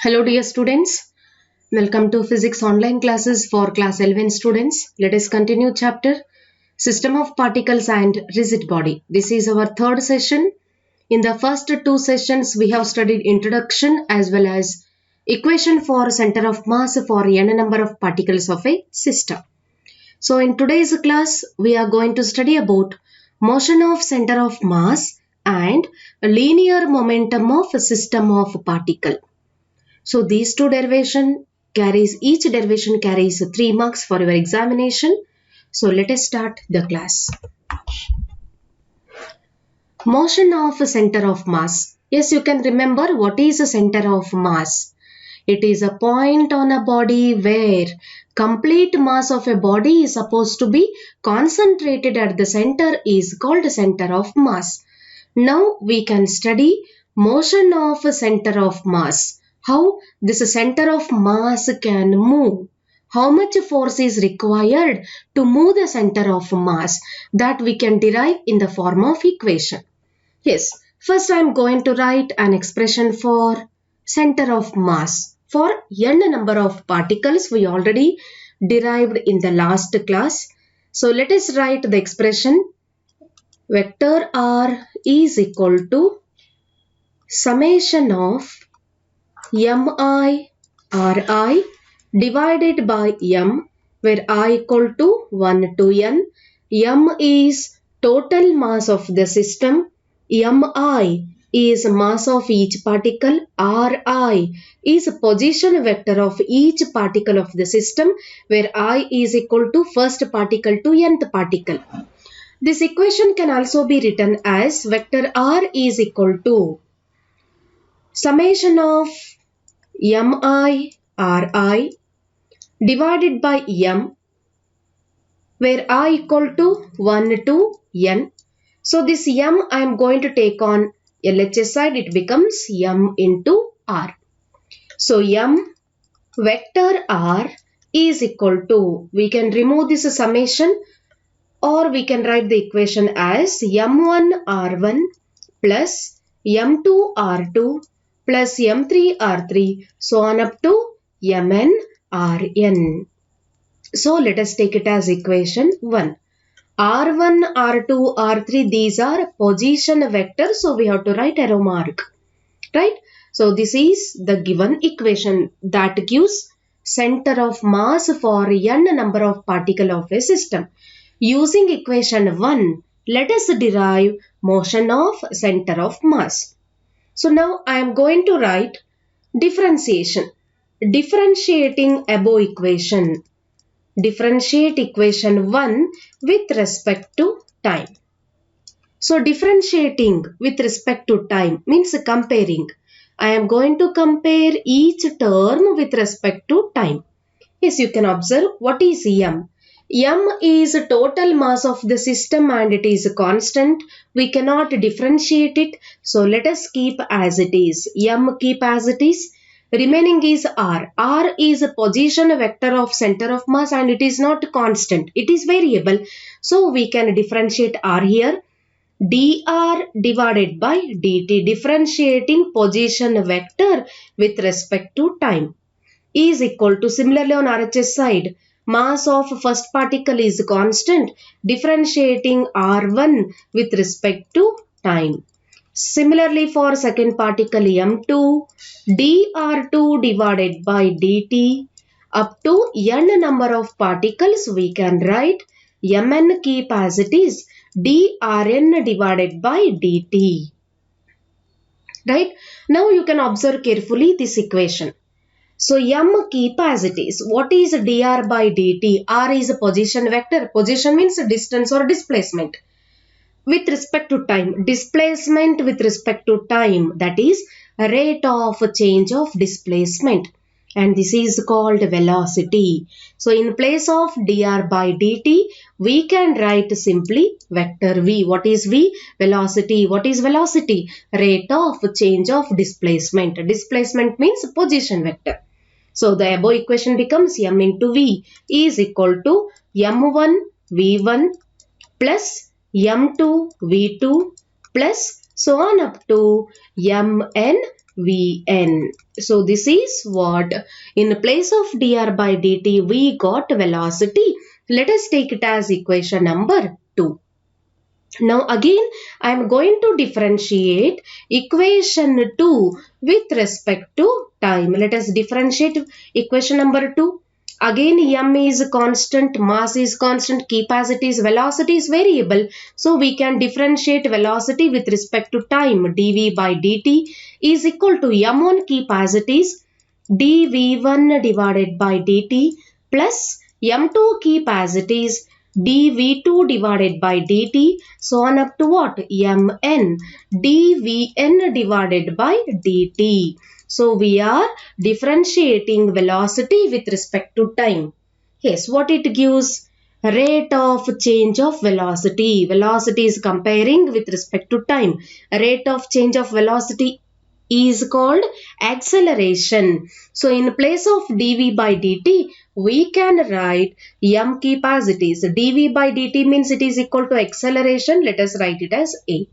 Hello dear students, welcome to physics online classes for class 11 students. Let us continue chapter System of Particles and Rigid Body. This is our third session. In the first two sessions we have studied introduction as well as equation for center of mass for n number of particles of a system. So in today's class we are going to study about motion of center of mass and linear momentum of a system of particle. So these two each derivation carries 3 marks for your examination. So let us start the class. Motion of center of mass. Yes, you can remember what is a center of mass. It is a point on a body where complete mass of a body is supposed to be concentrated at the center is called center of mass. Now we can study motion of center of mass. How this center of mass can move. How much force is required to move the center of mass, that we can derive in the form of equation. Yes, first I am going to write an expression for center of mass. For n number of particles we already derived in the last class. So let us write the expression vector r is equal to summation of mi ri divided by m, where I equal to 1 to n. M is total mass of the system. Mi is mass of each particle. Ri is position vector of each particle of the system, where I is equal to first particle to nth particle. This equation can also be written as vector r is equal to summation of mi ri divided by m, where I equal to 1 to n. So this m I am going to take on LHS side, it becomes m into r. So m vector r is equal to, we can remove this summation or we can write the equation as m1 r1 plus m2 r2 plus m3 r3 so on up to mn rn. So let us take it as equation 1. r1, r2, r3, these are position vectors, so we have to write arrow mark, right? So this is the given equation that gives center of mass for n number of particle of a system. Using equation 1, let us derive motion of center of mass. So now I am going to write differentiation. Differentiating above equation. Differentiate equation 1 with respect to time. So differentiating with respect to time means comparing. I am going to compare each term with respect to time. Yes, you can observe what is m. M is total mass of the system and it is constant. We cannot differentiate it. So let us keep as it is. M keep as it is. Remaining is r. R is a position vector of center of mass and it is not constant. It is variable. So we can differentiate r here. dr divided by dt, differentiating position vector with respect to time, is equal to, similarly on RHS side, mass of first particle is constant, differentiating r1 with respect to time. Similarly for second particle m2, dr2 divided by dt up to n number of particles we can write mn keep as it is, drn divided by dt. Right? Now you can observe carefully this equation. So m keep as it is. What is dr by dt? R is a position vector. Position means distance or displacement. With respect to time, displacement with respect to time, that is rate of change of displacement, and this is called velocity. So in place of dr by dt, we can write simply vector v. What is v? Velocity. What is velocity? Rate of change of displacement. Displacement means position vector. So the above equation becomes m into v is equal to m1 v1 plus m2 v2 plus so on up to mn Vn. So this is what in place of dr by dt we got velocity. Let us take it as equation number 2. Now again I am going to differentiate equation 2 with respect to time. Let us differentiate equation number 2. Again m is constant, mass is constant, capacity is, velocity is variable. So we can differentiate velocity with respect to time. dv by dt is equal to m1 capacities dv1 divided by dt plus m2 capacities dv2 divided by dt, so on up to what? mn dvn divided by dt. So we are differentiating velocity with respect to time. Yes, what it gives? Rate of change of velocity. Velocity is comparing with respect to time. Rate of change of velocity is called acceleration. So in place of dv by dt, we can write m capacities. dv by dt means it is equal to acceleration. Let us write it as a.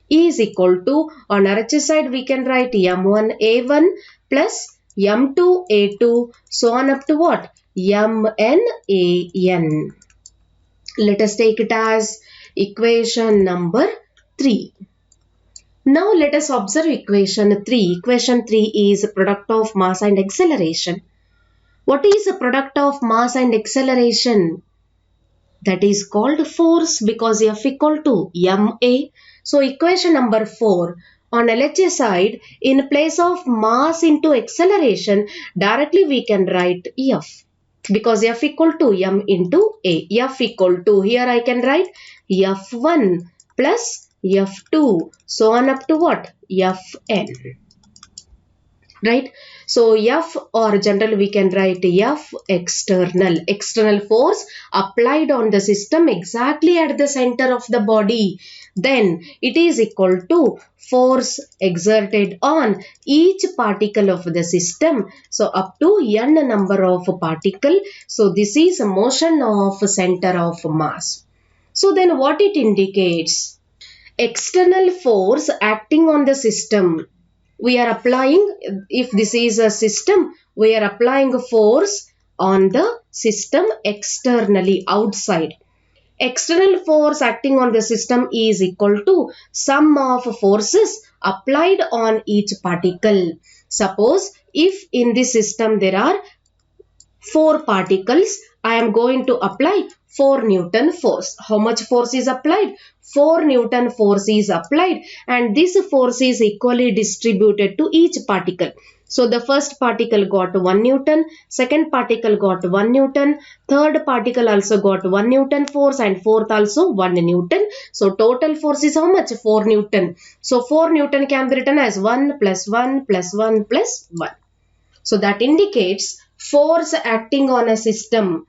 Is equal to, on RHS side we can write m1 a1 plus m2 a2, so on up to what? mn an. Let us take it as equation number 3. Now let us observe equation 3. Equation 3 is product of mass and acceleration. What is the product of mass and acceleration? That is called force, because F equal to ma. So equation number 4. On LHS side, in place of mass into acceleration, directly we can write F, because F equal to m into a. F equal to, here I can write F1 plus F2, so on up to what? Fn. Right? So F, or generally we can write F external. External force applied on the system exactly at the center of the body. Then it is equal to force exerted on each particle of the system. So up to n number of particle. So this is a motion of center of mass. So then what it indicates? External force acting on the system. We are applying, if this is a system, we are applying force on the system externally, outside. External force acting on the system is equal to sum of forces applied on each particle. Suppose if in this system there are 4 particles, I am going to apply 4 Newton force. How much force is applied? 4 Newton force is applied, and this force is equally distributed to each particle. So the first particle got 1 Newton, second particle got 1 Newton, third particle also got 1 Newton force, and fourth also 1 Newton. So total force is how much? 4 Newton. So 4 Newton can be written as 1 plus 1 plus 1 plus 1. So that indicates force acting on a system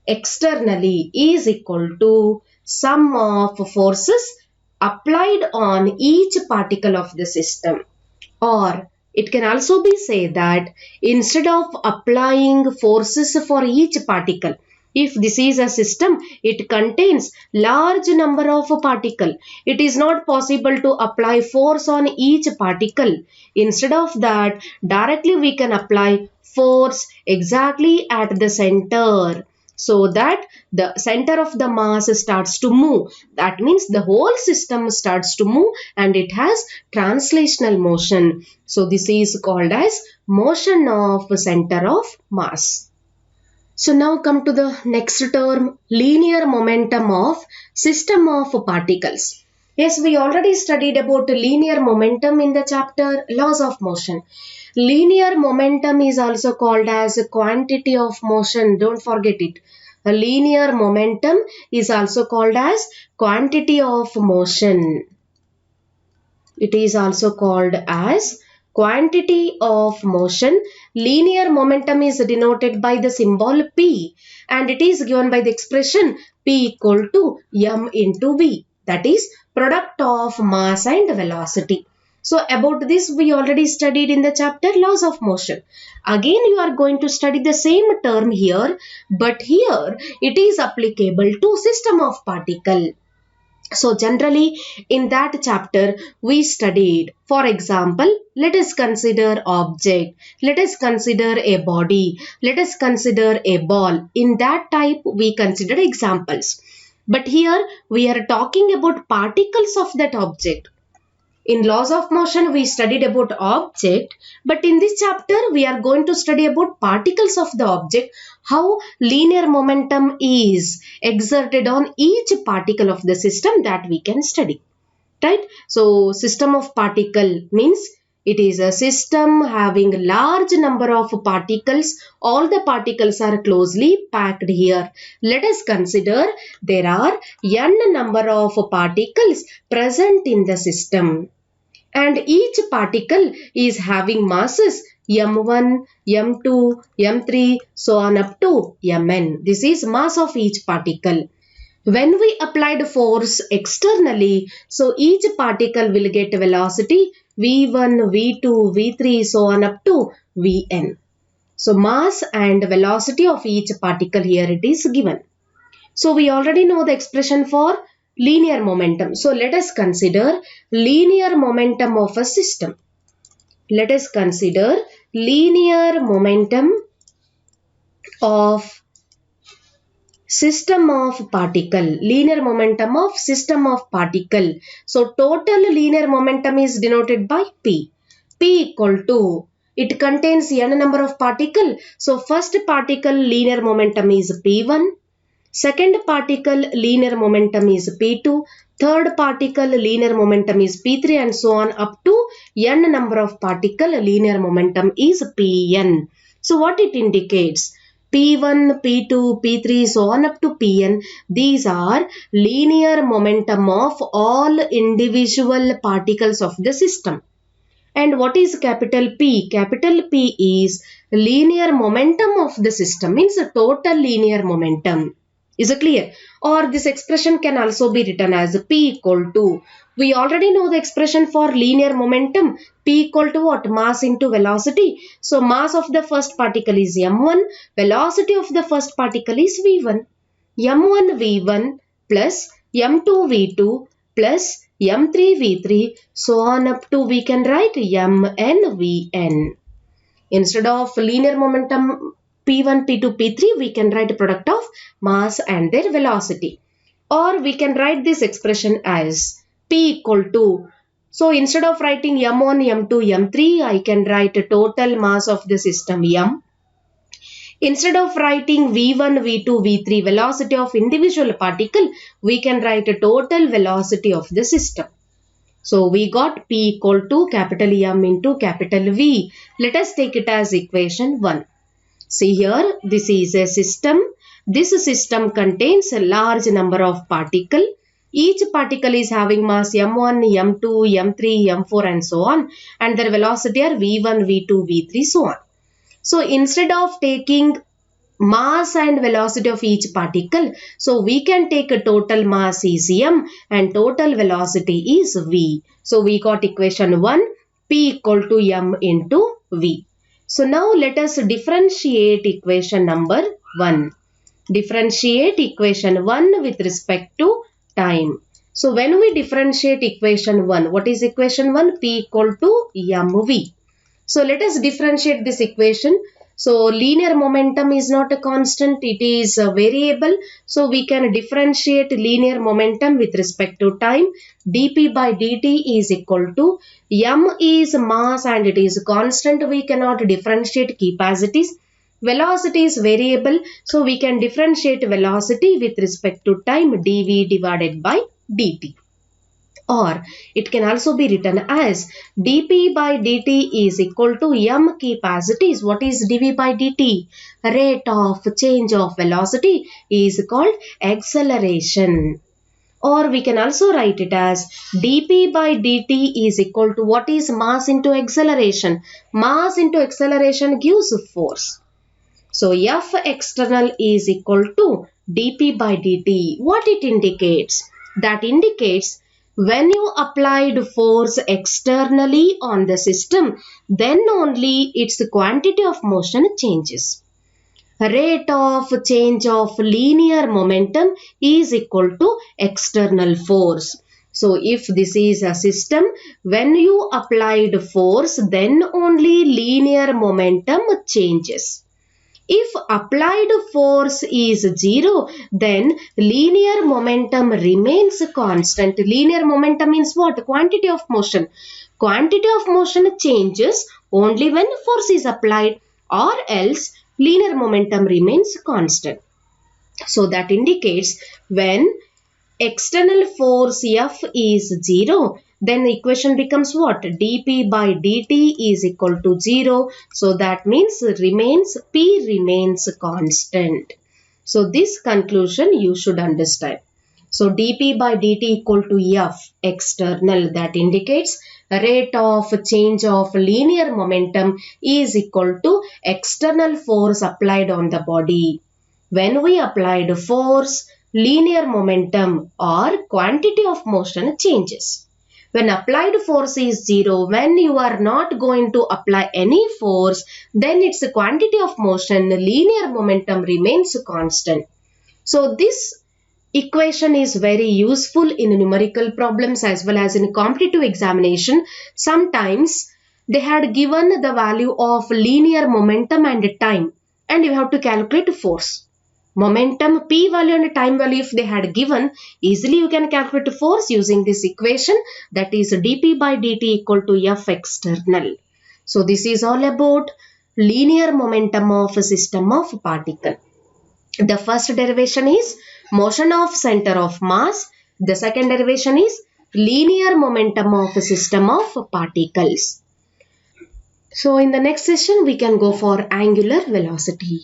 externally is equal to sum of forces applied on each particle of the system. Or it can also be said that instead of applying forces for each particle, if this is a system, it contains large number of particles. It is not possible to apply force on each particle. Instead of that, directly we can apply force exactly at the center, so that the center of the mass starts to move. That means the whole system starts to move and it has translational motion. So this is called as motion of center of mass. So now come to the next term, linear momentum of system of particles. Yes, we already studied about linear momentum in the chapter laws of motion. Linear momentum is also called as quantity of motion. Don't forget it. A linear momentum is also called as quantity of motion. It is also called as quantity of motion. Linear momentum is denoted by the symbol P, and it is given by the expression P equal to m into v. That is product of mass and velocity. So about this we already studied in the chapter laws of motion. Again you are going to study the same term here, but here it is applicable to system of particle. So generally in that chapter we studied, for example, let us consider object, let us consider a body, let us consider a ball. In that type we considered examples. But here we are talking about particles of that object. In laws of motion we studied about object, but in this chapter we are going to study about particles of the object, how linear momentum is exerted on each particle of the system, that we can study. Right? So system of particle means it is a system having large number of particles. All the particles are closely packed here. Let us consider there are n number of particles present in the system. And each particle is having masses m1, m2, m3, so on up to mn. This is mass of each particle. When we applied force externally, so each particle will get velocity v1, v2, v3, so on up to vn. So mass and velocity of each particle here it is given. So we already know the expression for linear momentum. So let us consider linear momentum of a system. Let us consider linear momentum of system of particle. Linear momentum of system of particle. So total linear momentum is denoted by P. P equal to, it contains n number of particle. So first particle linear momentum is P1. Second particle linear momentum is P2, third particle linear momentum is P3, and so on up to n number of particle linear momentum is Pn. So what it indicates? P1, P2, P3, so on up to Pn, these are linear momentum of all individual particles of the system. And what is capital P? Capital P is linear momentum of the system, means the total linear momentum. Is it clear? Or this expression can also be written as P equal to, we already know the expression for linear momentum, P equal to what? Mass into velocity. So mass of the first particle is m1, velocity of the first particle is v1. m1 v1 plus m2 v2 plus m3 v3, so on up to we can write mn vn. Instead of linear momentum P1, P2, P3, we can write a product of mass and their velocity. Or we can write this expression as P equal to, so instead of writing m1, m2, m3, I can write a total mass of the system m. Instead of writing v1, v2, v3, velocity of individual particle, we can write a total velocity of the system. So we got P equal to capital M into capital V. Let us take it as equation 1. See here, this is a system. This system contains a large number of particles. Each particle is having mass m1, m2, m3, m4 and so on. And their velocity are v1, v2, v3, so on. So instead of taking mass and velocity of each particle, so we can take a total mass is m and total velocity is v. So we got equation 1, P equal to m into v. So now let us differentiate equation number 1. Differentiate equation 1 with respect to time. So when we differentiate equation 1, what is equation 1? P equal to mv. So let us differentiate this equation. So linear momentum is not a constant, it is a variable. So we can differentiate linear momentum with respect to time. dp by dt is equal to, m is mass and it is constant, we cannot differentiate capacities. Velocity is variable, so we can differentiate velocity with respect to time, dv divided by dt. Or it can also be written as dp by dt is equal to m capacities. What is dv by dt? Rate of change of velocity is called acceleration. Or we can also write it as dp by dt is equal to, what is mass into acceleration? Mass into acceleration gives force. So F external is equal to dp by dt. What it indicates? That indicates when you applied force externally on the system, then only its quantity of motion changes. rate of change of linear momentum is equal to external force. So if this is a system, when you applied force, then only linear momentum changes. If applied force is 0, then linear momentum remains constant. Linear momentum means what? Quantity of motion. Quantity of motion changes only when force is applied, or else linear momentum remains constant. So that indicates when external force F is 0, then the equation becomes what? dP by dt is equal to 0. So that means P remains constant. So this conclusion you should understand. So dP by dt equal to F external, that indicates rate of change of linear momentum is equal to external force applied on the body. When we applied force, linear momentum or quantity of motion changes. When applied force is 0, when you are not going to apply any force, then its quantity of motion, linear momentum remains constant. So this equation is very useful in numerical problems as well as in competitive examination. Sometimes they had given the value of linear momentum and time, and you have to calculate force. Momentum, P value and time value if they had given, easily you can calculate force using this equation, that is dP by dt equal to F external. So this is all about linear momentum of a system of particle. The first derivation is motion of center of mass. The second derivation is linear momentum of a system of particles. So in the next session we can go for angular velocity.